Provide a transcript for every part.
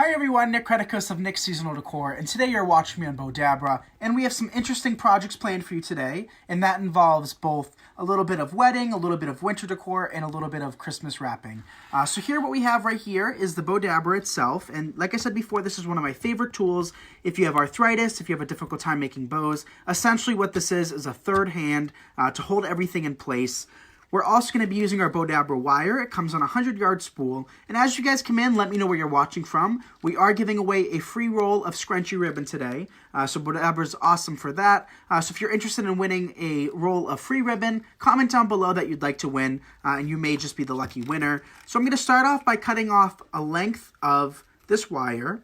Hi everyone, Nick Creticus of Nick's Seasonal Decor, and today you're watching me on Bowdabra, and we have some interesting projects planned for you today, and that involves both a little bit of wedding, a little bit of winter decor, and a little bit of Christmas wrapping. So here what we have right here is the Bowdabra itself, and like I said before, this is one of my favorite tools if you have arthritis, if you have a difficult time making bows. Essentially what this is a third hand to hold everything in place. We're also going to be using our Bowdabra wire. It comes on a 100-yard spool. And as you guys come in, let me know where you're watching from. We are giving away a free roll of scrunchy ribbon today. So Bowdabra is awesome for that. So if you're interested in winning a roll of free ribbon, comment down below that you'd like to win, and you may just be the lucky winner. So I'm going to start off by cutting off a length of this wire.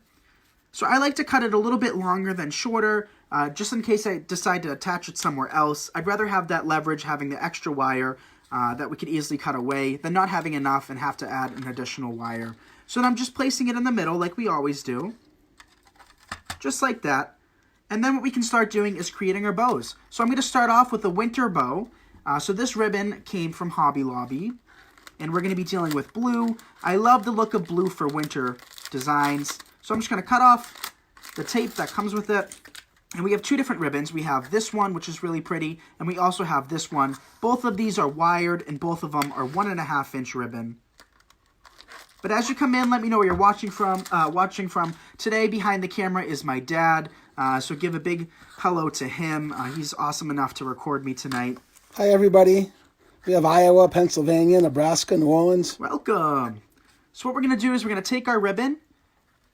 So I like to cut it a little bit longer than shorter, just in case I decide to attach it somewhere else. I'd rather have that leverage, having the extra wire, that we could easily cut away than not having enough and have to add an additional wire. So then I'm just placing it in the middle like we always do, just like that. And then what we can start doing is creating our bows. So I'm going to start off with a winter bow. So this ribbon came from Hobby Lobby, and we're going to be dealing with blue. I love the look of blue for winter designs. So I'm just going to cut off the tape that comes with it. And we have two different ribbons. We have this one, which is really pretty, and we also have this one. Both of these are wired, and both of them are 1.5-inch ribbon. But as you come in, let me know where you're watching from. Today, behind the camera is my dad, so give a big hello to him. He's awesome enough to record me tonight. Hi, everybody. We have Iowa, Pennsylvania, Nebraska, New Orleans. Welcome. So what we're going to do is we're going to take our ribbon,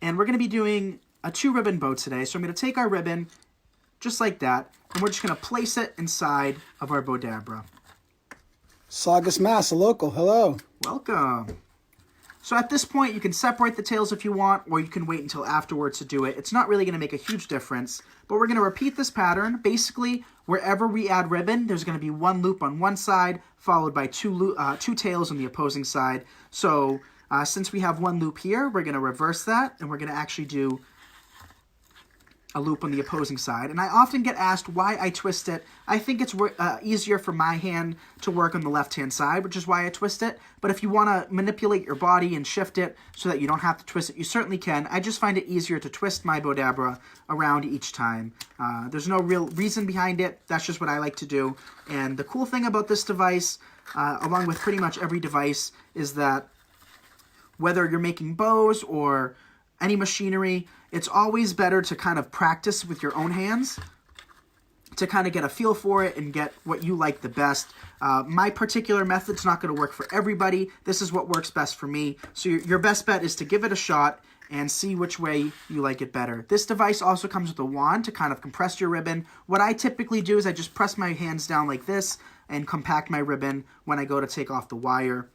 and we're going to be doing a 2-ribbon bow today. So I'm going to take our ribbon just like that, and we're just going to place it inside of our Bowdabra. Saugus, Mass, a local. Hello. Welcome. So at this point, you can separate the tails if you want, or you can wait until afterwards to do it. It's not really going to make a huge difference, but we're going to repeat this pattern. Basically, wherever we add ribbon, there's going to be one loop on one side, followed by two tails on the opposing side. So since we have one loop here, we're going to reverse that, and we're going to actually do a loop on the opposing side. And I often get asked why I twist it. I think it's easier for my hand to work on the left-hand side, which is why I twist it. But if you want to manipulate your body and shift it so that you don't have to twist it, you certainly can. I just find it easier to twist my Bowdabra around each time. There's no real reason behind it. That's just what I like to do. And the cool thing about this device, along with pretty much every device, is that whether you're making bows or any machinery, it's always better to kind of practice with your own hands to kind of get a feel for it and get what you like the best. My particular method's not going to work for everybody. This is what works best for me. So your best bet is to give it a shot and see which way you like it better. This device also comes with a wand to kind of compress your ribbon. What I typically do is I just press my hands down like this and compact my ribbon when I go to take off the wire.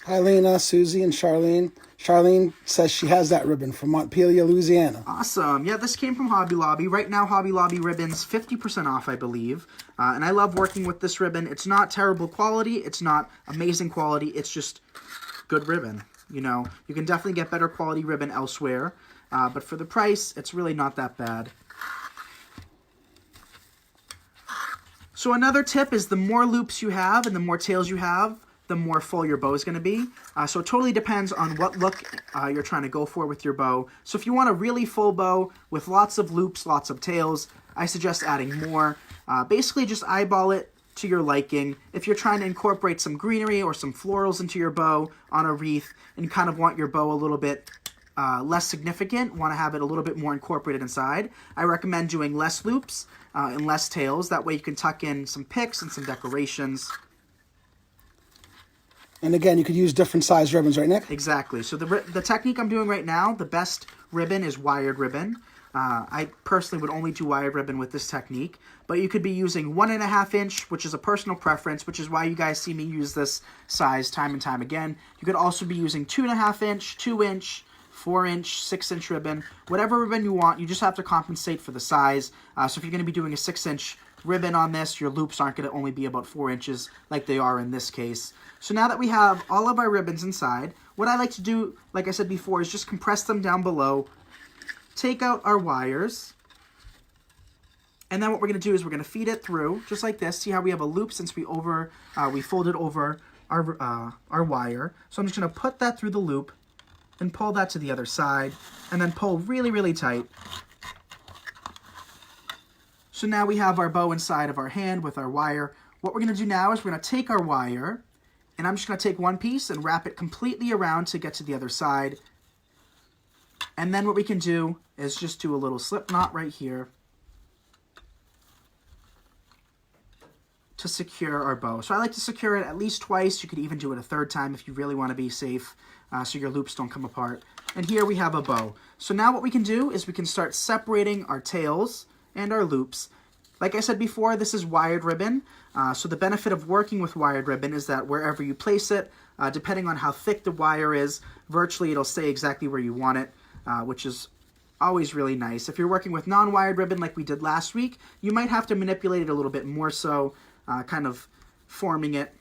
Hi, Lena, Susie, and Charlene. Charlene says she has that ribbon from Montpelier, Louisiana. Awesome. Yeah, this came from Hobby Lobby. Right now, Hobby Lobby ribbon's 50% off, I believe. And I love working with this ribbon. It's not terrible quality. It's not amazing quality. It's just good ribbon. You know, you can definitely get better quality ribbon elsewhere. But for the price, it's really not that bad. So another tip is the more loops you have and the more tails you have, the more full your bow is going to be. So it totally depends on what look you're trying to go for with your bow. So if you want a really full bow with lots of loops, lots of tails, I suggest adding more. Basically just eyeball it to your liking. If you're trying to incorporate some greenery or some florals into your bow on a wreath and kind of want your bow a little bit less significant, want to have it a little bit more incorporated inside, I recommend doing less loops and less tails. That way you can tuck in some picks and some decorations. And again, you could use different size ribbons, right, Nick? Exactly. So the technique I'm doing right now, the best ribbon is wired ribbon. I personally would only do wired ribbon with this technique, but you could be using 1.5-inch, which is a personal preference, which is why you guys see me use this size time and time again. You could also be using 2.5-inch, 2-inch, 4-inch, 6-inch ribbon, whatever ribbon you want. You just have to compensate for the size. So if you're going to be doing a 6-inch ribbon on this, your loops aren't going to only be about 4 inches like they are in this case. So now that we have all of our ribbons inside, what I like to do, like I said before, is just compress them down below, take out our wires, and then what we're going to do is we're going to feed it through, just like this. See how we have a loop since we folded over our wire. So I'm just going to put that through the loop, and pull that to the other side, and then pull really, really tight. So now we have our bow inside of our hand with our wire. What we're going to do now is we're going to take our wire, and I'm just going to take one piece and wrap it completely around to get to the other side. And then what we can do is just do a little slip knot right here to secure our bow. So I like to secure it at least twice. You could even do it a third time if you really want to be safe, so your loops don't come apart. And here we have a bow. So now what we can do is we can start separating our tails and our loops. Like I said before, this is wired ribbon. So the benefit of working with wired ribbon is that wherever you place it, depending on how thick the wire is, virtually it'll stay exactly where you want it, which is always really nice. If you're working with non-wired ribbon like we did last week, you might have to manipulate it a little bit more so, kind of forming it.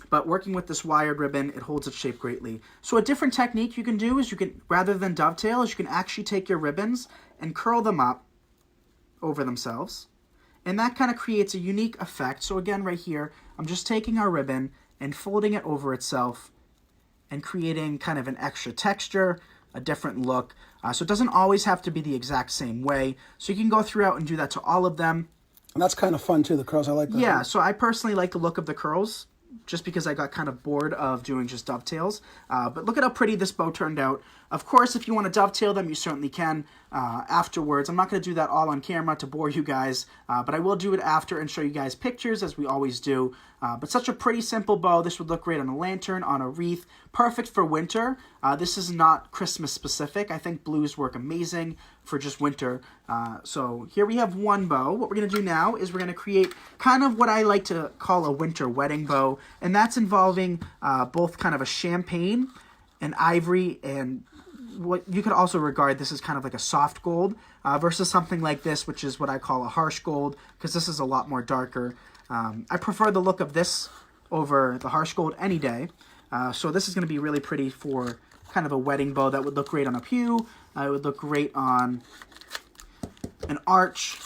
But working with this wired ribbon, it holds its shape greatly. So a different technique you can do is you can, rather than dovetail, is you can actually take your ribbons and curl them up over themselves. And that kind of creates a unique effect. So again, right here, I'm just taking our ribbon and folding it over itself and creating kind of an extra texture, a different look. So it doesn't always have to be the exact same way. So you can go throughout and do that to all of them. And that's kind of fun too, the curls. I like that. Yeah, so I personally like the look of the curls, just because I got kind of bored of doing just dovetails. But look at how pretty this bow turned out. Of course, if you want to dovetail them, you certainly can afterwards. I'm not going to do that all on camera to bore you guys, but I will do it after and show you guys pictures, as we always do. But such a pretty simple bow. This would look great on a lantern, on a wreath. Perfect for winter. This is not Christmas specific. I think blues work amazing for just winter. So here we have one bow. What we're going to do now is we're going to create kind of what I like to call a winter wedding bow. And that's involving both kind of a champagne and ivory, and what you could also regard this as kind of like a soft gold versus something like this, which is what I call a harsh gold, because this is a lot more darker. I prefer the look of this over the harsh gold any day. So this is going to be really pretty for kind of a wedding bow that would look great on a pew. It would look great on an arch,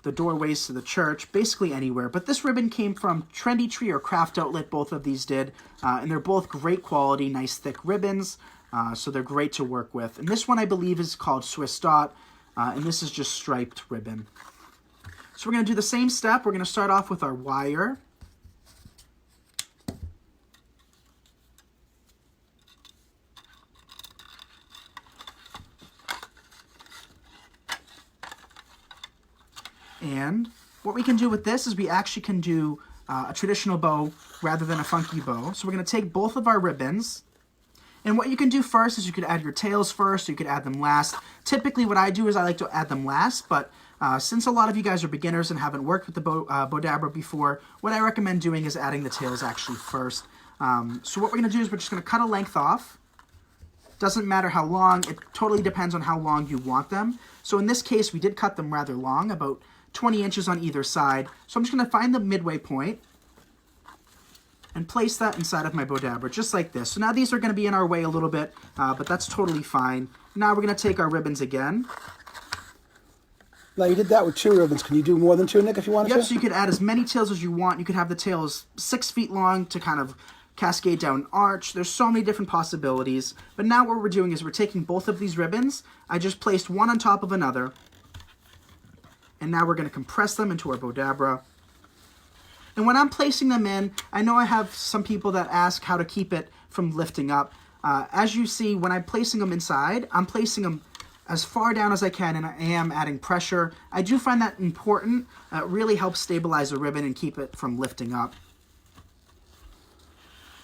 the doorways to the church, basically anywhere. But this ribbon came from Trendy Tree or Craft Outlet, both of these did. And they're both great quality, nice thick ribbons. So they're great to work with. And this one I believe is called Swiss Dot. And this is just striped ribbon. So we're going to do the same step. We're going to start off with our wire. And what we can do with this is we actually can do a traditional bow rather than a funky bow. So we're going to take both of our ribbons. And what you can do first is you could add your tails first, or you could add them last. Typically what I do is I like to add them last, but since a lot of you guys are beginners and haven't worked with the Bowdabra before, what I recommend doing is adding the tails actually first. So what we're going to do is we're just going to cut a length off. Doesn't matter how long, it totally depends on how long you want them. So in this case, we did cut them rather long, about 20 inches on either side. So I'm just going to find the midway point and place that inside of my Bowdabra, just like this. So now these are going to be in our way a little bit, but that's totally fine. Now we're going to take our ribbons again. Now you did that with 2 ribbons. Can you do more than 2, Nick, if you wanted to? Yep, so you could add as many tails as you want. You could have the tails 6 feet long to kind of cascade down an arch. There's so many different possibilities. But now what we're doing is we're taking both of these ribbons. I just placed one on top of another. And now we're going to compress them into our Bowdabra. And when I'm placing them in, I know I have some people that ask how to keep it from lifting up. As you see, when I'm placing them inside, I'm placing them as far down as I can, and I am adding pressure. I do find that important. It really helps stabilize the ribbon and keep it from lifting up.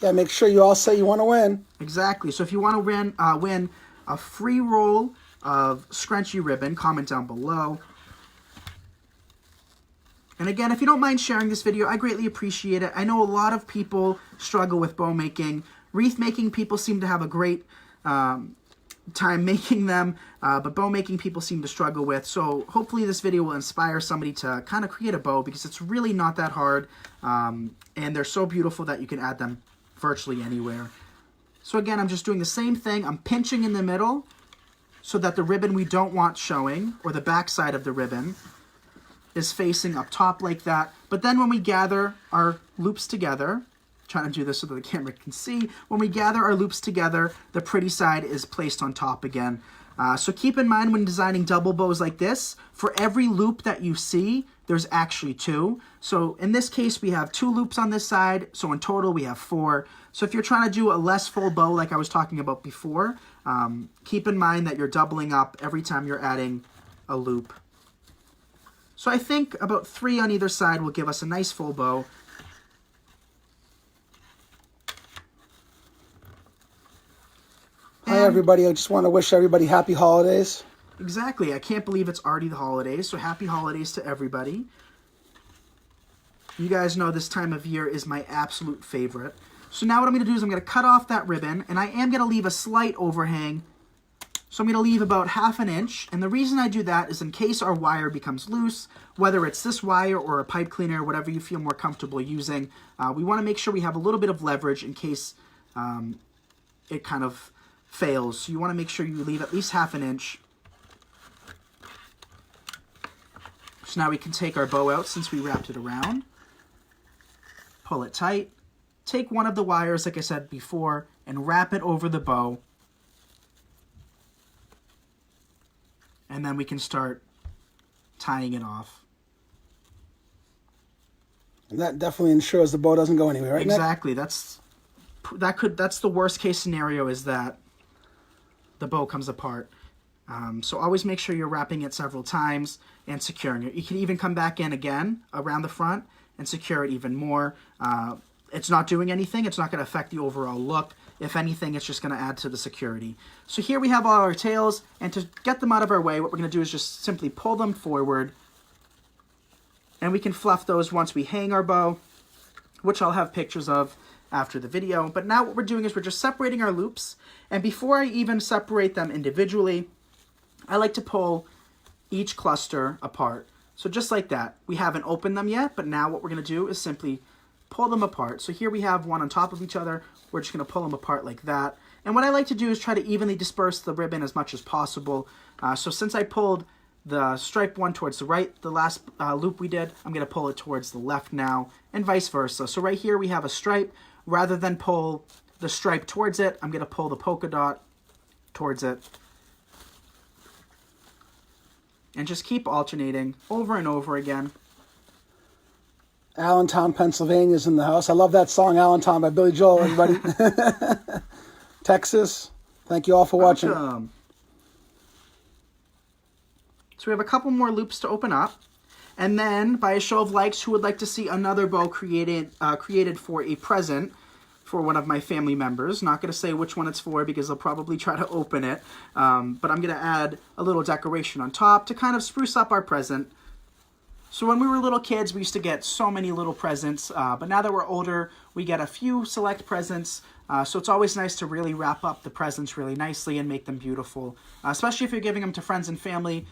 Yeah, make sure you all say you want to win. Exactly. So if you want to win a free roll of scrunchy ribbon, comment down below. And again, if you don't mind sharing this video, I greatly appreciate it. I know a lot of people struggle with bow making. Wreath making, people seem to have a great time making them, but bow making people seem to struggle with. So hopefully this video will inspire somebody to kind of create a bow, because it's really not that hard. And they're so beautiful that you can add them virtually anywhere. So again, I'm just doing the same thing. I'm pinching in the middle so that the ribbon we don't want showing, or the back side of the ribbon, is facing up top like that. But then when we gather our loops together, trying to do this so that the camera can see. When we gather our loops together, the pretty side is placed on top again. So keep in mind when designing double bows like this, for every loop that you see, there's actually 2. So in this case, we have 2 loops on this side. So in total, we have 4. So if you're trying to do a less full bow like I was talking about before, keep in mind that you're doubling up every time you're adding a loop. So I think about 3 on either side will give us a nice full bow. Hi, everybody. I just want to wish everybody happy holidays. Exactly. I can't believe it's already the holidays, so happy holidays to everybody. You guys know this time of year is my absolute favorite. So now what I'm going to do is I'm going to cut off that ribbon, and I am going to leave a slight overhang. So I'm going to leave about 1/2 inch, and the reason I do that is in case our wire becomes loose, whether it's this wire or a pipe cleaner, whatever you feel more comfortable using, we want to make sure we have a little bit of leverage in case it kind of fails. So you want to make sure you leave at least 1/2 inch. So now we can take our bow out since we wrapped it around. Pull it tight. Take one of the wires, like I said before, and wrap it over the bow. And then we can start tying it off. And that definitely ensures the bow doesn't go anywhere, right, Nick? Exactly. That's the worst case scenario, is that the bow comes apart. So always make sure you're wrapping it several times and securing it. You can even come back in again around the front and secure it even more. It's not doing anything. It's not going to affect the overall look. If anything, it's just going to add to the security. So here we have all our tails, and to get them out of our way, what we're going to do is just simply pull them forward, and we can fluff those once we hang our bow, which I'll have pictures of after the video. But now what we're doing is we're just separating our loops, and before I even separate them individually, I like to pull each cluster apart. So just like that. We haven't opened them yet, but now what we're going to do is simply pull them apart. So here we have one on top of each other. We're just going to pull them apart like that. And what I like to do is try to evenly disperse the ribbon as much as possible. So since I pulled the striped one towards the right, the last loop we did, I'm going to pull it towards the left now, and vice versa. So right here we have a stripe. Rather than pull the stripe towards it, I'm going to pull the polka dot towards it. And just keep alternating over and over again. Allentown, Pennsylvania is in the house. I love that song, Allentown, by Billy Joel, everybody. Texas, thank you all for watching. Awesome. So we have a couple more loops to open up. And then, by a show of likes, who would like to see another bow created for a present for one of my family members? Not going to say which one it's for because they'll probably try to open it. But I'm going to add a little decoration on top to kind of spruce up our present. So when we were little kids, we used to get so many little presents, but now that we're older, we get a few select presents, so it's always nice to really wrap up the presents really nicely and make them beautiful, especially if you're giving them to friends and family.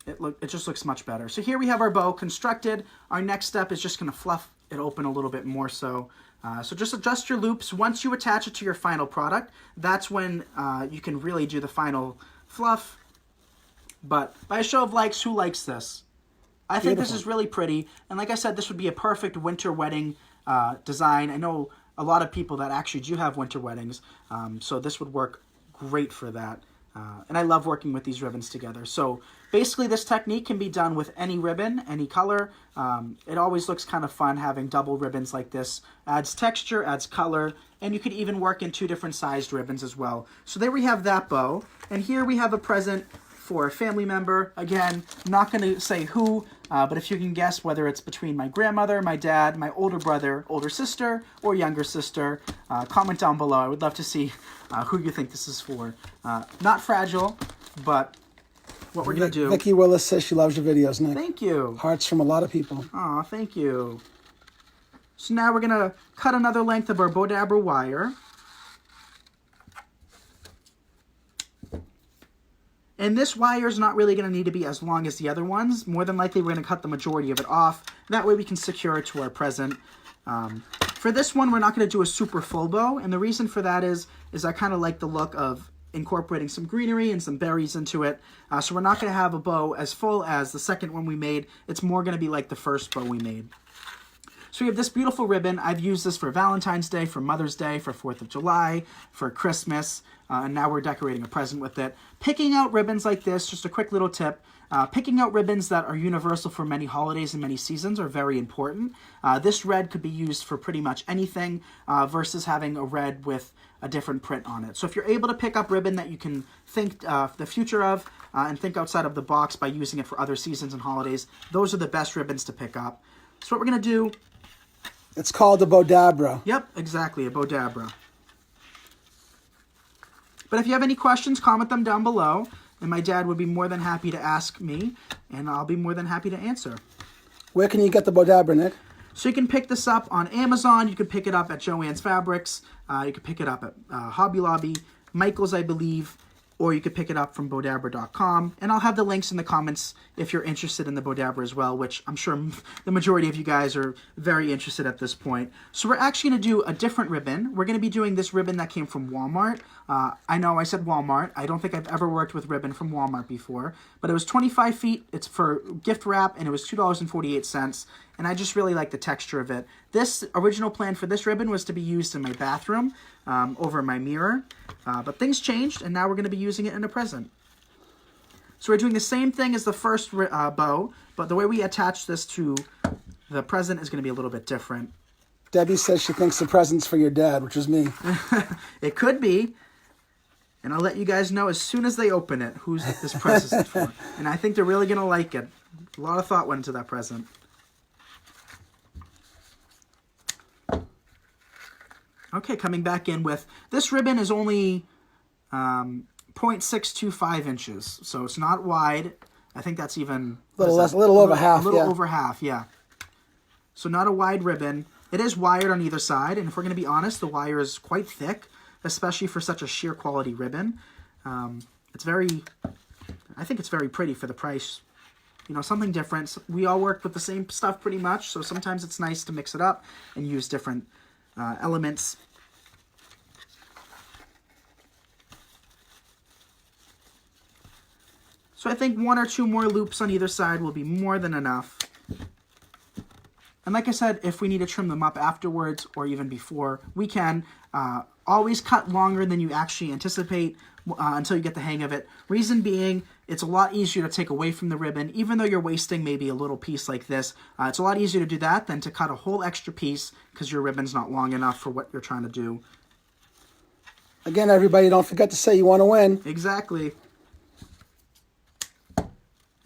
It just looks much better. So here we have our bow constructed. Our next step is just going to fluff it open a little bit more so. So just adjust your loops. Once you attach it to your final product, that's when you can really do the final fluff. But by a show of likes, who likes this? I think this is really pretty, and like I said, this would be a perfect winter wedding design. I know a lot of people that actually do have winter weddings, so this would work great for that. And I love working with these ribbons together. So basically this technique can be done with any ribbon, any color. It always looks kind of fun having double ribbons like this. Adds texture, adds color, and you could even work in 2 different sized ribbons as well. So there we have that bow, and here we have a present for a family member. Again, not going to say who, but if you can guess whether it's between my grandmother, my dad, my older brother, older sister, or younger sister, comment down below. I would love to see who you think this is for. Not fragile, but what we're going to do... Vicki Willis says she loves your videos, Nick. Thank you. Hearts from a lot of people. Aw, thank you. So now we're going to cut another length of our Bowdabra wire. And this wire is not really going to need to be as long as the other ones. More than likely, we're going to cut the majority of it off. That way we can secure it to our present. For this one, we're not going to do a super full bow. And the reason for that is I kind of like the look of incorporating some greenery and some berries into it. So we're not going to have a bow as full as the second one we made. It's more going to be like the first bow we made. So we have this beautiful ribbon. I've used this for Valentine's Day, for Mother's Day, for 4th of July, for Christmas, and now we're decorating a present with it. Picking out ribbons like this, just a quick little tip, picking out ribbons that are universal for many holidays and many seasons are very important. This red could be used for pretty much anything versus having a red with a different print on it. So if you're able to pick up ribbon that you can think the future of and think outside of the box by using it for other seasons and holidays, those are the best ribbons to pick up. So what we're going to do... It's called a Bowdabra. Yep, exactly, a Bowdabra. But if you have any questions, comment them down below, and my dad would be more than happy to ask me, and I'll be more than happy to answer. Where can you get the Bowdabra, Nick? So you can pick this up on Amazon, you can pick it up at Joann's Fabrics, you can pick it up at Hobby Lobby, Michael's, I believe, or you could pick it up from Bowdabra.com. And I'll have the links in the comments if you're interested in the Bowdabra as well, which I'm sure the majority of you guys are very interested at this point. So we're actually going to do a different ribbon. We're going to be doing this ribbon that came from Walmart. I know I said Walmart. I don't think I've ever worked with ribbon from Walmart before, but it was 25 feet. It's for gift wrap, and it was $2.48. And I just really like the texture of it. This original plan for this ribbon was to be used in my bathroom over my mirror, but things changed, and now we're going to be using it in a present. So we're doing the same thing as the first bow, but the way we attach this to the present is going to be a little bit different. Debbie says she thinks the present's for your dad, which is me. It could be, and I'll let you guys know as soon as they open it who this present is for. And I think they're really going to like it. A lot of thought went into that present. Okay, coming back in with, this ribbon is only 0.625 inches, so it's not wide. I think that's even... A little over half, A little over half, yeah. So not a wide ribbon. It is wired on either side, and if we're going to be honest, the wire is quite thick, especially for such a sheer quality ribbon. It's very... I think it's very pretty for the price. You know, something different. We all work with the same stuff pretty much, so sometimes it's nice to mix it up and use different elements. So I think 1 or 2 more loops on either side will be more than enough. And like I said, if we need to trim them up afterwards or even before, we can. Always cut longer than you actually anticipate until you get the hang of it. Reason being, it's a lot easier to take away from the ribbon. Even though you're wasting maybe a little piece like this, it's a lot easier to do that than to cut a whole extra piece because your ribbon's not long enough for what you're trying to do. Again, everybody, don't forget to say you want to win. Exactly.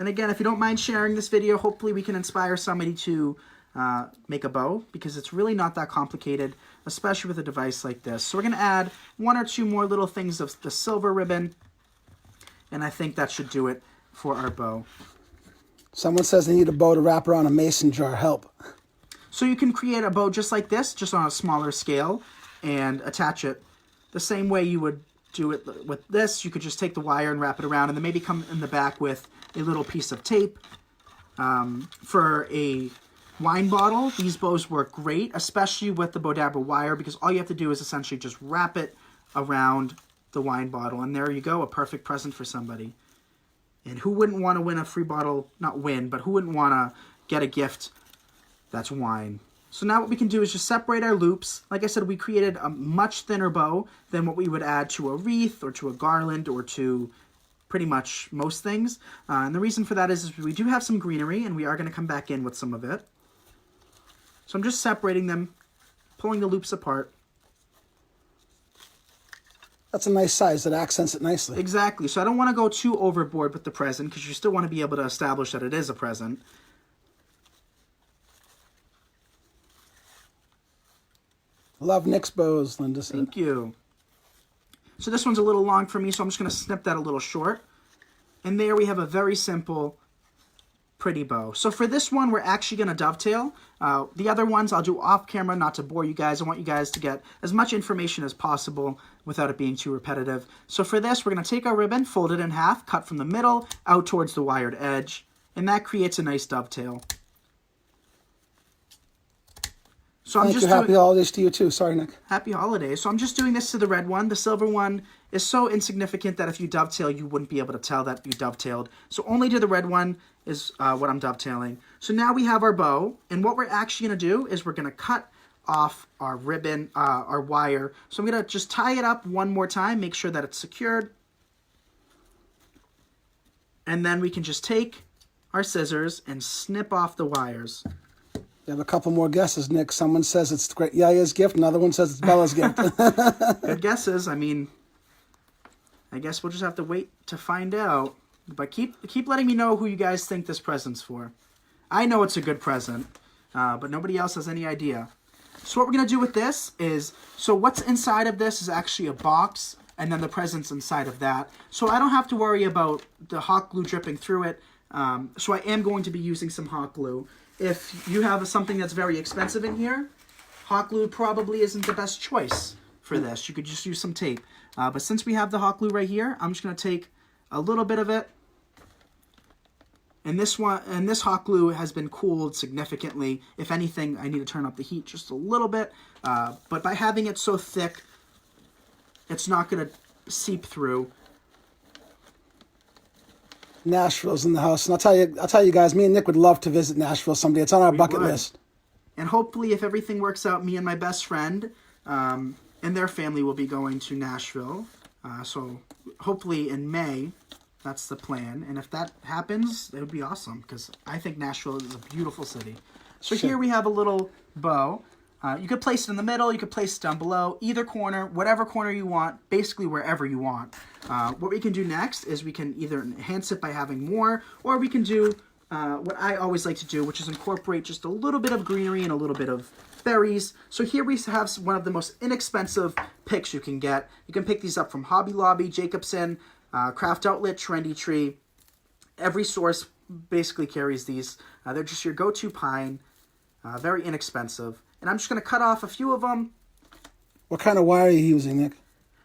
And again, if you don't mind sharing this video, hopefully we can inspire somebody to make a bow, because it's really not that complicated, especially with a device like this. So we're going to add 1 or 2 more little things of the silver ribbon, and I think that should do it for our bow. Someone says they need a bow to wrap around a mason jar. Help. So you can create a bow just like this, just on a smaller scale, and attach it the same way you would do it with this. You could just take the wire and wrap it around, and then maybe come in the back with a little piece of tape. For a wine bottle, these bows work great, especially with the Bowdabra wire, because all you have to do is essentially just wrap it around the wine bottle, and there you go, a perfect present for somebody. And who wouldn't want to win a free bottle, not win, but who wouldn't want to get a gift that's wine? So now what we can do is just separate our loops. Like I said, we created a much thinner bow than what we would add to a wreath or to a garland or to pretty much most things. And the reason for that is we do have some greenery, and we are going to come back in with some of it. So I'm just separating them, pulling the loops apart. That's a nice size. It accents it nicely. Exactly. So I don't want to go too overboard with the present, because you still want to be able to establish that it is a present. Love Nick's bows, Linda said. Thank you. So this one's a little long for me, so I'm just going to snip that a little short. And there we have a very simple, pretty bow. So for this one, we're actually going to dovetail. The other ones I'll do off camera, not to bore you guys. I want you guys to get as much information as possible without it being too repetitive. So for this, we're going to take our ribbon, fold it in half, cut from the middle out towards the wired edge, and that creates a nice dovetail. So I'm Thank just you. Happy holidays to you too. Sorry, Nick. Happy holidays. So I'm just doing this to the red one. The silver one is so insignificant that if you dovetail, you wouldn't be able to tell that you dovetailed. So only to the red one is what I'm dovetailing. So now we have our bow, and what we're actually going to do is we're going to cut off our ribbon, our wire. So I'm going to just tie it up one more time, make sure that it's secured. And then we can just take our scissors and snip off the wires. You have a couple more guesses, Nick. Someone says it's great Yaya's gift. Another one says it's Bella's gift. Good guesses. I mean, I guess we'll just have to wait to find out. But keep letting me know who you guys think this present's for. I know it's a good present, but nobody else has any idea. So what we're going to do with this is, so what's inside of this is actually a box, and then the present's inside of that. So I don't have to worry about the hot glue dripping through it. So I am going to be using some hot glue. If you have something that's very expensive in here, hot glue probably isn't the best choice for this. You could just use some tape. But since we have the hot glue right here, I'm just going to take a little bit of it. And this hot glue has been cooled significantly. If anything, I need to turn up the heat just a little bit. But by having it so thick, it's not going to seep through. Nashville's in the house, and I'll tell you guys, me and Nick would love to visit Nashville someday. It's on our bucket list. And hopefully, if everything works out, me and my best friend and their family will be going to Nashville. So hopefully in May, that's the plan. And if that happens, it would be awesome, because I think Nashville is a beautiful city. So here we have a little bow. You could place it in the middle, you could place it down below, either corner, whatever corner you want, basically wherever you want. What we can do next is we can either enhance it by having more, or we can do what I always like to do, which is incorporate just a little bit of greenery and a little bit of berries. So here we have one of the most inexpensive picks you can get. You can pick these up from Hobby Lobby, Jacobson, Craft Outlet, Trendy Tree. Every source basically carries these. They're just your go-to pine, very inexpensive. And I'm just going to cut off a few of them. What kind of wire are you using, Nick?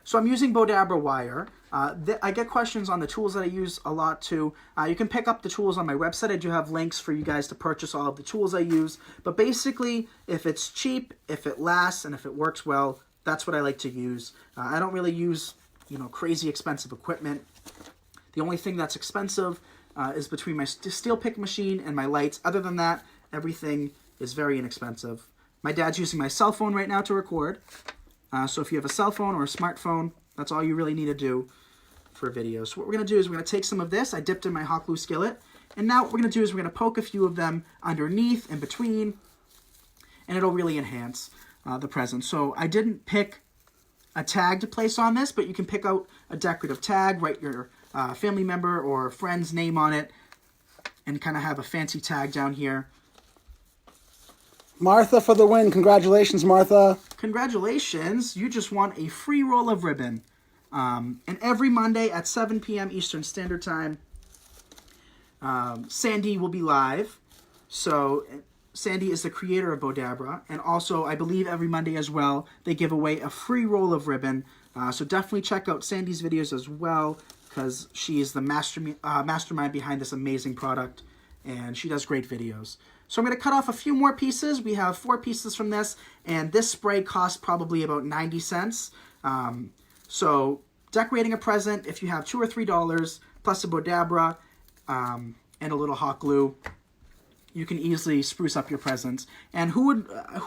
So I'm using Bowdabra wire. I get questions on the tools that I use a lot too. You can pick up the tools on my website. I do have links for you guys to purchase all of the tools I use. But basically, if it's cheap, if it lasts, and if it works well, that's what I like to use. I don't really use, crazy expensive equipment. The only thing that's expensive is between my steel pick machine and my lights. Other than that, everything is very inexpensive. My dad's using my cell phone right now to record. So if you have a cell phone or a smartphone, that's all you really need to do for a video. So what we're going to do is we're going to take some of this. I dipped in my hot glue skillet. And now what we're going to do is we're going to poke a few of them underneath, in between. And it'll really enhance the present. So I didn't pick a tag to place on this, but you can pick out a decorative tag, write your family member or friend's name on it, and kind of have a fancy tag down here. Martha for the win. Congratulations, Martha. Congratulations. You just won a free roll of ribbon. And every Monday at 7 p.m. Eastern Standard Time, Sandy will be live. So Sandy is the creator of Bowdabra. And also, I believe every Monday as well, they give away a free roll of ribbon. So definitely check out Sandy's videos as well, because she is the mastermind behind this amazing product. And she does great videos. So I'm going to cut off a few more pieces. We have 4 pieces from this, and this spray costs probably about 90 cents. So decorating a present, if you have $2 or $3 plus a Bowdabra and a little hot glue, you can easily spruce up your presents. And who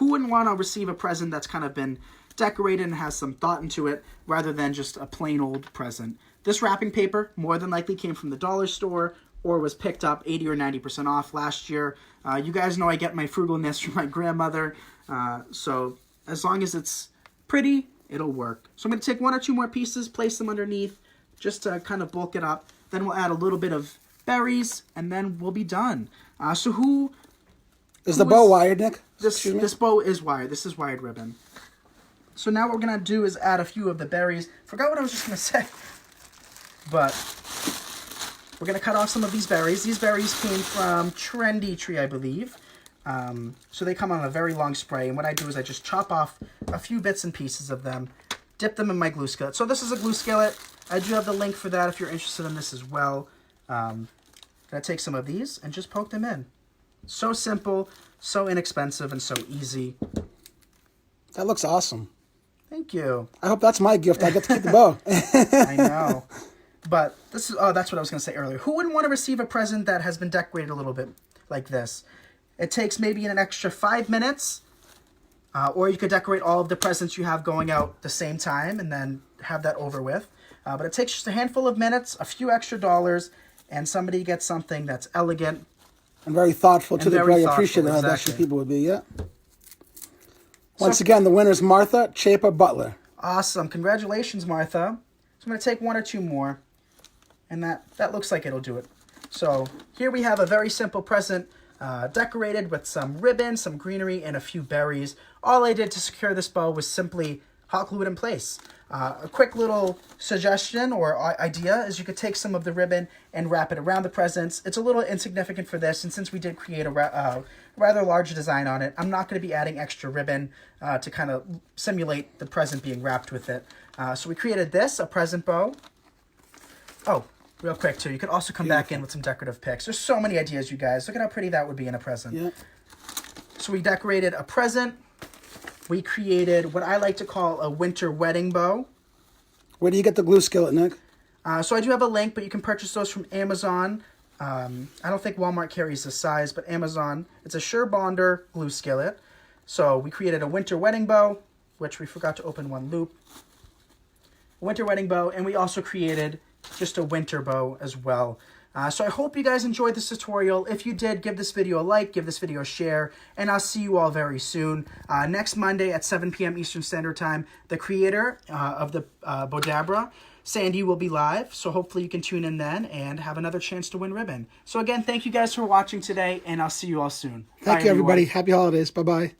wouldn't want to receive a present that's kind of been decorated and has some thought into it, rather than just a plain old present? This wrapping paper more than likely came from the dollar store, or was picked up 80 or 90% off last year. You guys know I get my frugalness from my grandmother, so as long as it's pretty, it'll work. So I'm going to take 1 or 2 more pieces, place them underneath, just to kind of bulk it up. Then we'll add a little bit of berries, and then we'll be done. So who is the bow wired, Nick? This bow is wired. This is wired ribbon. So now what we're going to do is add a few of the berries. Forgot what I was just going to say, but we're going to cut off some of these berries. These berries came from Trendy Tree, I believe. So they come on a very long spray. And what I do is I just chop off a few bits and pieces of them, dip them in my glue skillet. So this is a glue skillet. I do have the link for that if you're interested in this as well. Gonna take some of these and just poke them in. So simple, so inexpensive, and so easy. That looks awesome. Thank you. I hope that's my gift. I get to keep the bow. I know. But this is, oh, that's what I was going to say earlier. Who wouldn't want to receive a present that has been decorated a little bit like this? It takes maybe an extra 5 minutes, or you could decorate all of the presents you have going out the same time and then have that over with. But it takes just a handful of minutes, a few extra dollars, and somebody gets something that's elegant. And very thoughtful, too. They're very appreciative of exactly. that people would be, yeah. Once again, the winner is Martha Chapa Butler. Awesome. Congratulations, Martha. So I'm going to take 1 or 2 more, and that looks like it'll do it. So here we have a very simple present decorated with some ribbon, some greenery, and a few berries. All I did to secure this bow was simply hot glue it in place. A quick little suggestion or idea is you could take some of the ribbon and wrap it around the presents. It's a little insignificant for this, and since we did create a rather large design on it, I'm not going to be adding extra ribbon to kind of simulate the present being wrapped with it. So we created this, a present bow. Oh, real quick too, you could also come back in with some decorative picks. There's so many ideas, you guys. Look at how pretty that would be in a present. Yeah. So we decorated a present. We created what I like to call a winter wedding bow. Where do you get the glue skillet, Nick? So I do have a link, but you can purchase those from Amazon. I don't think Walmart carries this size, but Amazon. It's a Sure Bonder glue skillet. So we created a winter wedding bow, which we forgot to open one loop. A winter wedding bow, and we also created just a winter bow as well. So I hope you guys enjoyed this tutorial. If you did, give this video a like, give this video a share, and I'll see you all very soon. Next Monday at 7 p.m. Eastern Standard Time, the creator of the Bowdabra, Sandy, will be live, so hopefully you can tune in then and have another chance to win ribbon. So again, thank you guys for watching today, and I'll see you all soon. Thank you, everybody. Happy holidays. Bye-bye.